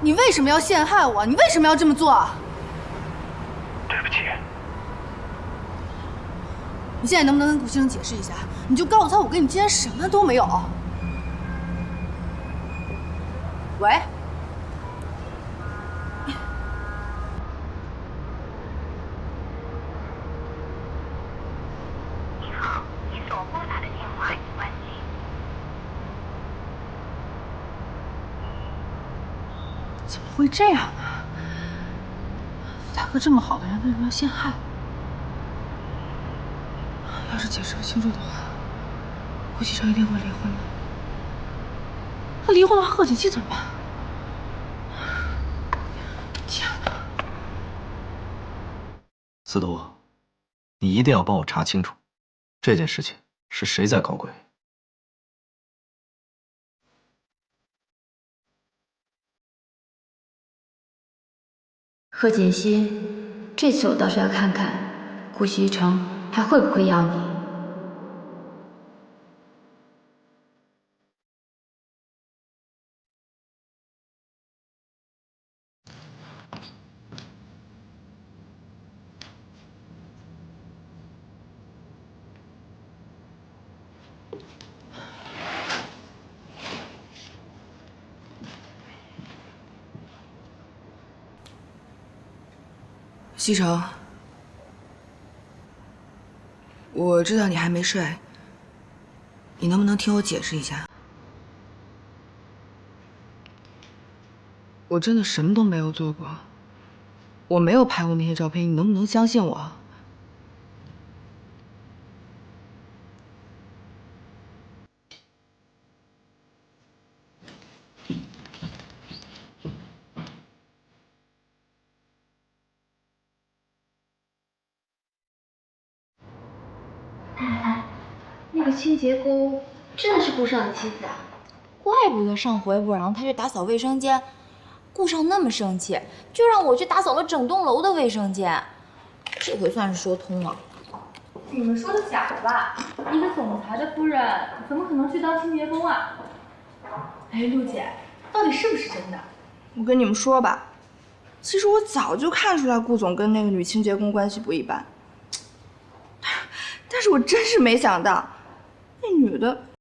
你为什麼要陷害我？你為什麼要這麼做？對不起。你現在能不能跟顧先生解釋一下？你就告訴他，我跟你之間什麼都沒有。喂。 怎么会這樣呢？大哥這麼好的人，為什麼要陷害我？要是解釋不清楚的話，顧啟成一定會離婚的。他離婚的話，賀錦熙怎麼辦？天哪！司徒，你一定要幫我查清楚，這件事情是誰在搞鬼？ 賀錦熙，這次我倒是要看看顧西城還會不會要你。西城，我知道你还沒睡，你能不能聽我解釋一下？我真的什麼都沒有做過，我沒有拍過那些照片，你能不能相信我？那个清洁工真的是顾少的妻子啊！怪不得上回我让他去打扫卫生间，顾少那麼生氣，就讓我去打掃了整棟樓的衛生間。這回算是說通了。你們說的假的吧？一個總裁的夫人怎麼可能去當清潔工啊？哎，陸姐，到底是不是真的？我跟你們說吧，其實我早就看出來顧總跟那個女清潔工關係不一般，但是我真是沒想到，那女的